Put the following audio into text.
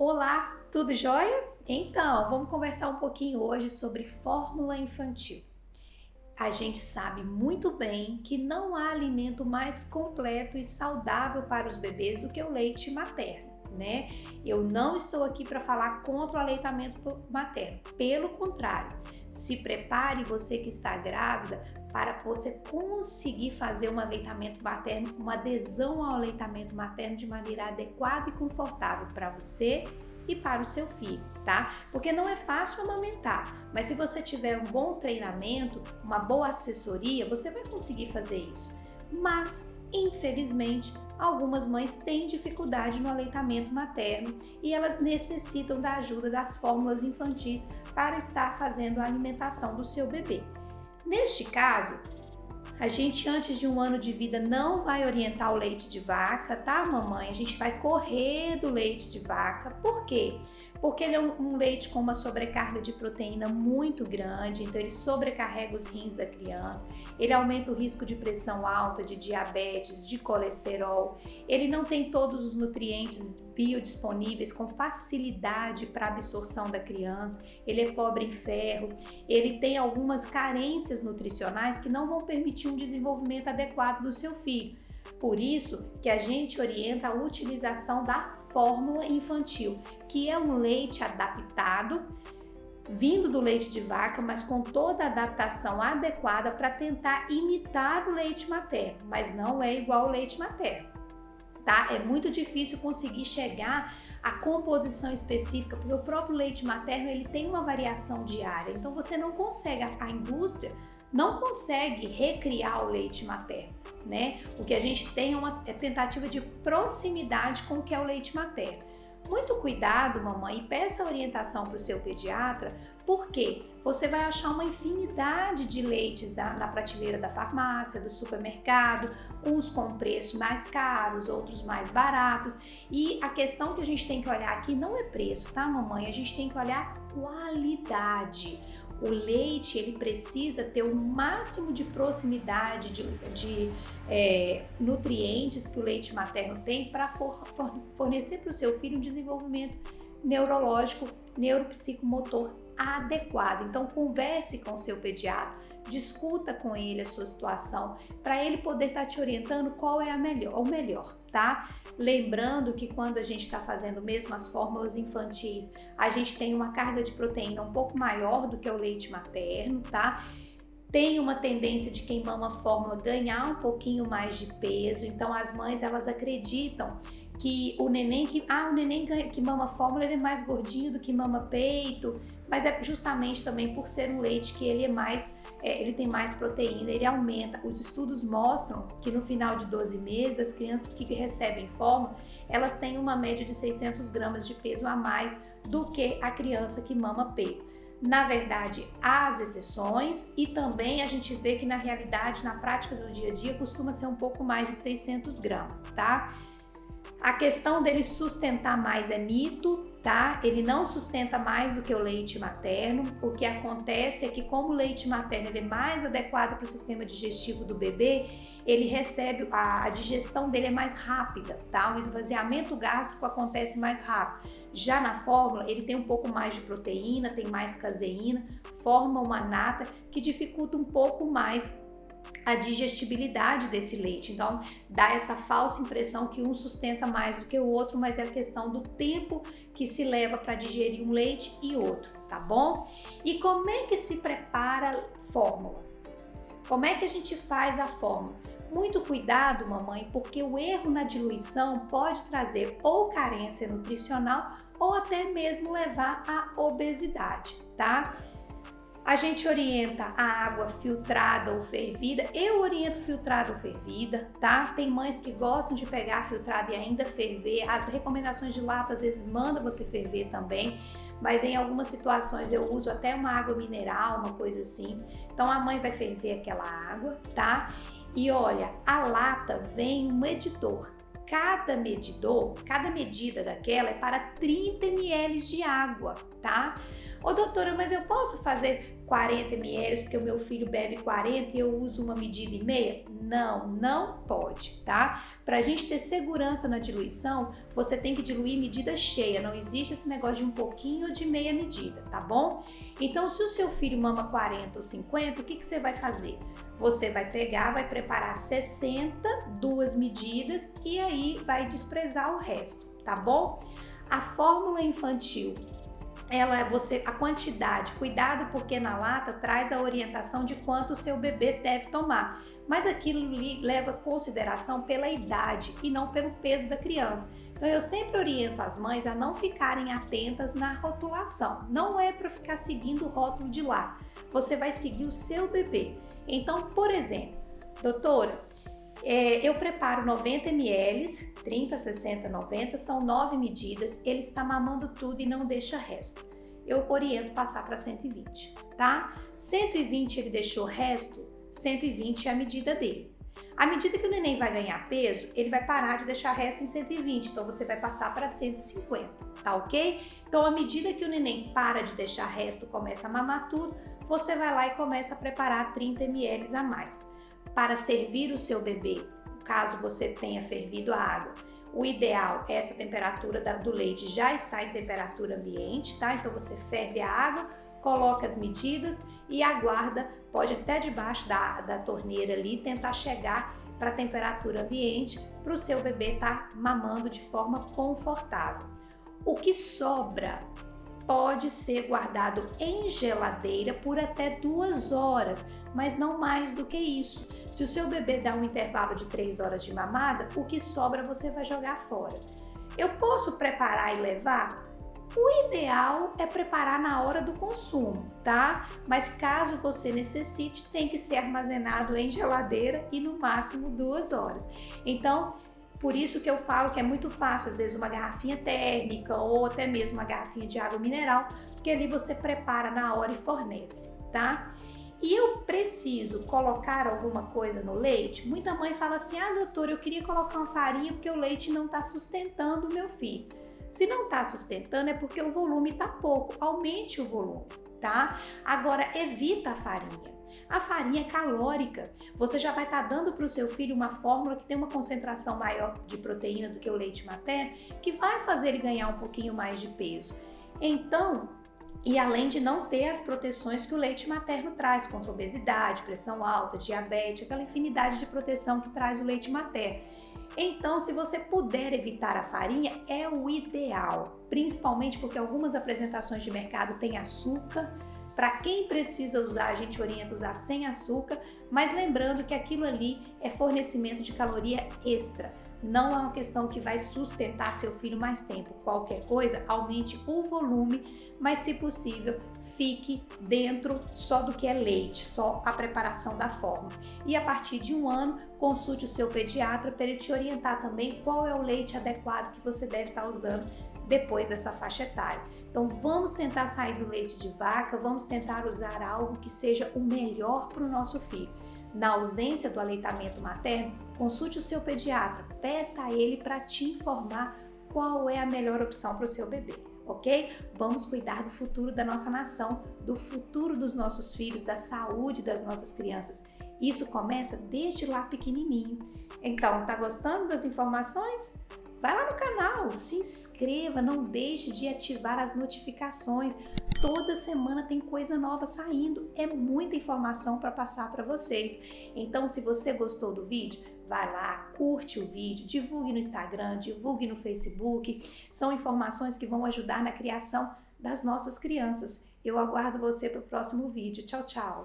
Olá, tudo jóia? Então, vamos conversar um pouquinho hoje sobre fórmula infantil. A gente sabe muito bem que não há alimento mais completo e saudável para os bebês do que o leite materno, né? Eu não estou aqui para falar contra o aleitamento materno, pelo contrário, se prepare você que está grávida para você conseguir fazer um aleitamento materno, uma adesão ao aleitamento materno de maneira adequada e confortável para você e para o seu filho, tá? Porque não é fácil amamentar, mas se você tiver um bom treinamento, uma boa assessoria, você vai conseguir fazer isso. Mas, infelizmente, algumas mães têm dificuldade no aleitamento materno e elas necessitam da ajuda das fórmulas infantis para estar fazendo a alimentação do seu bebê. Neste caso, a gente antes de 1 ano de vida não vai orientar o leite de vaca, tá, mamãe? A gente vai correr do leite de vaca. Por quê? Porque ele é um leite com uma sobrecarga de proteína muito grande, então ele sobrecarrega os rins da criança, ele aumenta o risco de pressão alta, de diabetes, de colesterol, ele não tem todos os nutrientes biodisponíveis com facilidade para absorção da criança, ele é pobre em ferro, ele tem algumas carências nutricionais que não vão permitir um desenvolvimento adequado do seu filho. Por isso que a gente orienta a utilização da fórmula infantil, que é um leite adaptado, vindo do leite de vaca, mas com toda a adaptação adequada para tentar imitar o leite materno, mas não é igual ao leite materno. Tá? É muito difícil conseguir chegar à composição específica, porque o próprio leite materno ele tem uma variação diária, então você não consegue, a indústria não consegue recriar o leite materno, né? O que a gente tem é uma tentativa de proximidade com o que é o leite materno. Muito cuidado, mamãe, e peça orientação para o seu pediatra, porque você vai achar uma infinidade de leites na prateleira da farmácia, do supermercado, uns com preço mais caros, outros mais baratos. E a questão que a gente tem que olhar aqui não é preço, tá, mamãe? A gente tem que olhar qualidade. O leite ele precisa ter o máximo de proximidade de nutrientes que o leite materno tem para fornecer para o seu filho um desenvolvimento neurológico, neuropsicomotor adequado. Então converse com o seu pediatra, discuta com ele a sua situação para ele poder estar te orientando qual é o melhor, tá? Lembrando que quando a gente está fazendo mesmo as fórmulas infantis, a gente tem uma carga de proteína um pouco maior do que o leite materno, tá? Tem uma tendência de quem mama fórmula ganhar um pouquinho mais de peso, então as mães elas acreditam que o neném que mama fórmula ele é mais gordinho do que mama peito, mas é justamente também por ser um leite que ele ele tem mais proteína, ele aumenta. Os estudos mostram que no final de 12 meses as crianças que recebem fórmula elas têm uma média de 600 gramas de peso a mais do que a criança que mama peito. Na verdade, há as exceções e também a gente vê que na realidade, na prática do dia a dia, costuma ser um pouco mais de 600 gramas, tá? A questão dele sustentar mais é mito, tá? Ele não sustenta mais do que o leite materno. O que acontece é que como o leite materno ele é mais adequado para o sistema digestivo do bebê, ele recebe, a digestão dele é mais rápida, tá? O esvaziamento gástrico acontece mais rápido. Já na fórmula, ele tem um pouco mais de proteína, tem mais caseína, forma uma nata que dificulta um pouco mais a digestibilidade desse leite, então dá essa falsa impressão que um sustenta mais do que o outro, mas é a questão do tempo que se leva para digerir um leite e outro, tá bom? E como é que se prepara a fórmula? Como é que a gente faz a fórmula? Muito cuidado, mamãe, porque o erro na diluição pode trazer ou carência nutricional ou até mesmo levar à obesidade, tá? A gente orienta a água filtrada ou fervida. Eu oriento filtrada ou fervida, tá? Tem mães que gostam de pegar filtrada e ainda ferver. As recomendações de lata às vezes mandam você ferver também, mas em algumas situações eu uso até uma água mineral, uma coisa assim. Então a mãe vai ferver aquela água, tá? E olha, a lata vem um medidor. cada medida daquela é para 30 ml de água, tá? Ô doutora, mas eu posso fazer 40 ml porque o meu filho bebe 40 e eu uso uma medida e meia? Não, não pode, tá? Pra gente ter segurança na diluição, você tem que diluir medida cheia, não existe esse negócio de um pouquinho ou de meia medida, tá bom? Então, se o seu filho mama 40 ou 50, o que você vai fazer? Você vai pegar, vai preparar 60, duas medidas e aí vai desprezar o resto, tá bom? A fórmula infantil, a quantidade, cuidado porque na lata traz a orientação de quanto o seu bebê deve tomar, mas aquilo leva consideração pela idade e não pelo peso da criança. Então eu sempre oriento as mães a não ficarem atentas na rotulação, não é para ficar seguindo o rótulo de lá, você vai seguir o seu bebê. Então, por exemplo, doutora, eu preparo 90 ml, 30, 60, 90, são 9 medidas, ele está mamando tudo e não deixa resto. Eu oriento passar para 120, tá? 120 ele deixou resto, 120 é a medida dele. À medida que o neném vai ganhar peso, ele vai parar de deixar resto em 120, então você vai passar para 150, tá ok? Então, à medida que o neném para de deixar resto, começa a mamar tudo, você vai lá e começa a preparar 30 ml a mais. Para servir o seu bebê, caso você tenha fervido a água, o ideal é essa temperatura do leite já está em temperatura ambiente, tá? Então você ferve a água, coloca as medidas e aguarda, pode até debaixo da torneira ali, tentar chegar para a temperatura ambiente para o seu bebê estar mamando de forma confortável. O que sobra pode ser guardado em geladeira por até 2 horas, mas não mais do que isso. Se o seu bebê dá um intervalo de 3 horas de mamada, o que sobra você vai jogar fora. Eu posso preparar e levar? O ideal é preparar na hora do consumo, tá? Mas caso você necessite, tem que ser armazenado em geladeira e no máximo 2 horas. Então, por isso que eu falo que é muito fácil, às vezes uma garrafinha térmica ou até mesmo uma garrafinha de água mineral, porque ali você prepara na hora e fornece, tá? E eu preciso colocar alguma coisa no leite? Muita mãe fala assim, doutora, eu queria colocar uma farinha porque o leite não está sustentando o meu filho. Se não está sustentando é porque o volume está pouco, aumente o volume, tá? Agora, evita a farinha. A farinha é calórica, você já vai estar dando para o seu filho uma fórmula que tem uma concentração maior de proteína do que o leite materno, que vai fazer ele ganhar um pouquinho mais de peso. Então, e além de não ter as proteções que o leite materno traz contra obesidade, pressão alta, diabetes, aquela infinidade de proteção que traz o leite materno. Então, se você puder evitar a farinha, é o ideal, principalmente porque algumas apresentações de mercado têm açúcar. Para quem precisa usar, a gente orienta usar sem açúcar, mas lembrando que aquilo ali é fornecimento de caloria extra. Não é uma questão que vai sustentar seu filho mais tempo. Qualquer coisa, aumente o volume, mas se possível, fique dentro só do que é leite, só a preparação da forma. E a partir de 1 ano, consulte o seu pediatra para ele te orientar também qual é o leite adequado que você deve estar usando depois dessa faixa etária. Então vamos tentar sair do leite de vaca, vamos tentar usar algo que seja o melhor para o nosso filho. Na ausência do aleitamento materno, consulte o seu pediatra, peça a ele para te informar qual é a melhor opção para o seu bebê, ok? Vamos cuidar do futuro da nossa nação, do futuro dos nossos filhos, da saúde das nossas crianças. Isso começa desde lá pequenininho. Então, tá gostando das informações? Vai lá no canal, se inscreva, não deixe de ativar as notificações. Toda semana tem coisa nova saindo, é muita informação para passar para vocês. Então, se você gostou do vídeo, vai lá, curte o vídeo, divulgue no Instagram, divulgue no Facebook. São informações que vão ajudar na criação das nossas crianças. Eu aguardo você para o próximo vídeo. Tchau, tchau!